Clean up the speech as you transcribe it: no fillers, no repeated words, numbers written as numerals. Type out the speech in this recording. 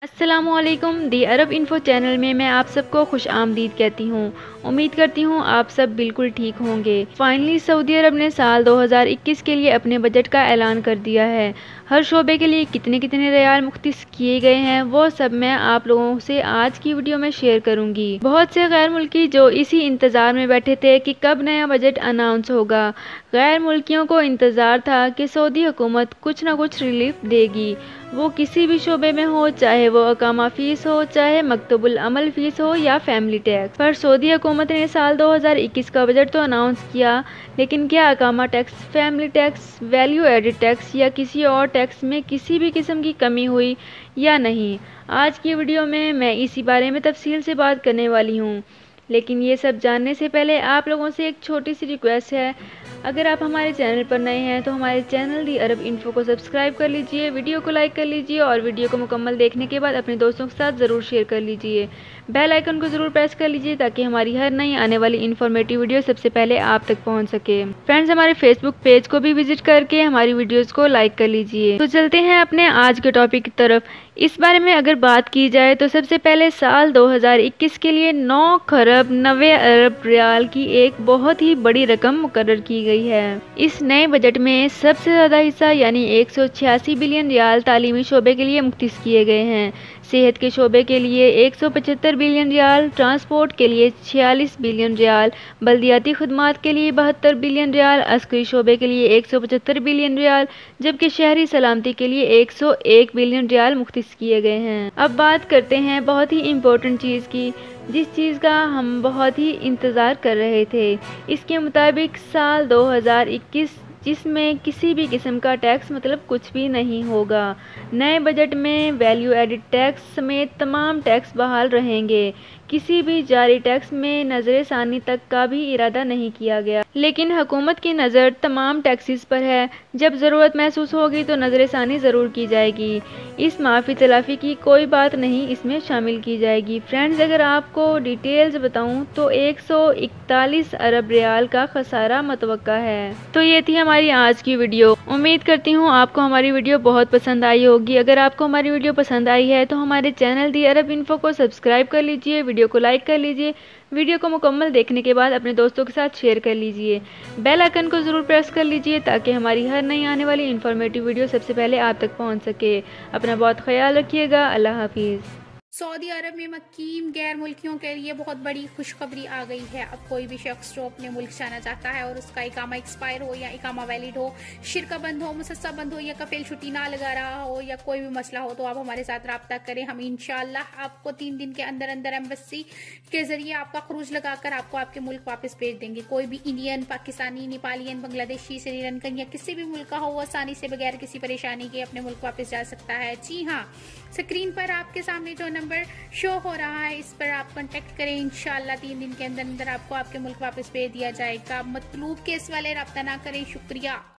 अस्सलामुअलैकुम दी अरब info channel में मैं आप सबको खुश आमदीद कहती हूँ। उम्मीद करती हूँ आप सब बिल्कुल ठीक होंगे। फाइनली सऊदी अरब ने साल 2021 के लिए अपने बजट का ऐलान कर दिया है। हर शोबे के लिए कितने कितने रियाल मुख्तस किए गए हैं वो सब मैं आप लोगों से आज की वीडियो में शेयर करूंगी। बहुत से गैर मुल्की जो इसी इंतज़ार में बैठे थे कि कब नया बजट अनाउंस होगा। गैर मुल्कियों को इंतज़ार था कि सऊदी हुकूमत कुछ न कुछ रिलीफ देगी, वो किसी भी शोबे में हो, चाहे वो अकामा फीस हो, चाहे मकतबुल अमल फीस हो या फैमिली टैक्स। पर सऊदी हुकूमत ने साल 2021 का बजट तो अनाउंस किया, लेकिन क्या अकामा tax, family tax, value added tax या किसी और टैक्स में किसी भी किस्म की कमी हुई या नहीं? आज की वीडियो में मैं इसी बारे में तफसील से बात करने वाली हूँ। लेकिन ये सब जानने से पहले आप लोगों से एक छोटी सी रिक्वेस्ट है, अगर आप हमारे चैनल पर नए हैं तो हमारे चैनल दी अरब इन्फो को सब्सक्राइब कर लीजिए, वीडियो को लाइक कर लीजिए और वीडियो को मुकम्मल देखने के बाद अपने दोस्तों के साथ ज़रूर शेयर कर लीजिए। बेल आइकन को ज़रूर प्रेस कर लीजिए ताकि हमारी हर नई आने वाली इन्फॉर्मेटिव वीडियो सबसे पहले आप तक पहुंच सके। फ्रेंड्स, हमारे फेसबुक पेज को भी विजिट करके हमारी वीडियोज़ को लाइक कर लीजिए। तो चलते हैं अपने आज के टॉपिक की तरफ। इस बारे में अगर बात की जाए तो सबसे पहले साल 2021 के लिए 9 खरब 90 अरब रियाल की एक बहुत ही बड़ी रकम मुकर्रर की गई है। इस नए बजट में सबसे ज़्यादा हिस्सा यानी 186 बिलियन रियाल तालीमी शोबे के लिए मुख्तस किए गए हैं, सेहत के शोबे के लिए 175 बिलियन रियाल, ट्रांसपोर्ट के लिए 46 बिलियन रियाल, बल्दियाती खुदमात के लिए 72 बिलियन रियाल, अस्करी शोबे के लिए 175 बिलियन रियाल, जबकि शहरी सलामती के लिए 101 बिलियन रियाल मुख्तस किए गए हैं। अब बात करते हैं बहुत ही इम्पोर्टेंट चीज़ की, जिस चीज़ का हम बहुत ही इंतज़ार कर रहे थे। इसके मुताबिक साल 2021 जिसमें किसी भी किस्म का टैक्स मतलब कुछ भी नहीं होगा। नए बजट में वैल्यू एडिड टैक्स समेत तमाम टैक्स बहाल रहेंगे। किसी भी जारी टैक्स में नज़रसानी तक का भी इरादा नहीं किया गया, लेकिन हुकूमत की नज़र तमाम टैक्सेस पर है। जब ज़रूरत महसूस होगी तो नज़रसानी ज़रूर की जाएगी। इस माफ़ी तलाफ़ी की कोई बात नहीं इसमें शामिल की जाएगी। फ्रेंड्स, अगर आपको डिटेल्स बताऊं तो 141 अरब रियाल का खसारा मतवक्का है। तो ये थी हमारी आज की वीडियो। उम्मीद करती हूँ आपको हमारी वीडियो बहुत पसंद आई होगी। अगर आपको हमारी वीडियो पसंद आई है तो हमारे चैनल दी अरब इन्फो को सब्सक्राइब कर लीजिए, वीडियो को लाइक कर लीजिए, वीडियो को मुकम्मल देखने के बाद अपने दोस्तों के साथ शेयर कर लीजिए। बेल आइकन को ज़रूर प्रेस कर लीजिए ताकि हमारी हर नई आने वाली इन्फॉर्मेटिव वीडियो सबसे पहले आप तक पहुंच सके। अपना बहुत ख्याल रखिएगा। अल्लाह हाफिज़। सऊदी अरब में मकीम गैर मुल्कियों के लिए बहुत बड़ी खुशखबरी आ गई है। अब कोई भी शख्स जो अपने मुल्क जाना चाहता है और उसका इकामा एक्सपायर हो या इकामा वैलिड हो, शिरका बंद हो, मुसस्सा बंद हो या कफील छुट्टी ना लगा रहा हो या कोई भी मसला हो तो आप हमारे साथ रब्ता करें। हम इंशाल्लाह आपको 3 दिन के अंदर अंदर एम्बेसी के जरिए आपका खरूज लगाकर आपको आपके मुल्क वापस भेज देंगे। कोई भी इंडियन, पाकिस्तानी, नेपालियन, बांग्लादेशी, श्रीलंकन या किसी भी मुल्क का हो, वो आसानी से बगैर किसी परेशानी के अपने मुल्क वापस जा सकता है। जी हाँ, स्क्रीन पर आपके सामने जो नंबर शो हो रहा है इस पर आप कांटेक्ट करें। इंशाल्लाह 3 दिन के अंदर अंदर आपको आपके मुल्क वापस भेज दिया जाएगा। मतलूब केस वाले रब्ता ना करें। शुक्रिया।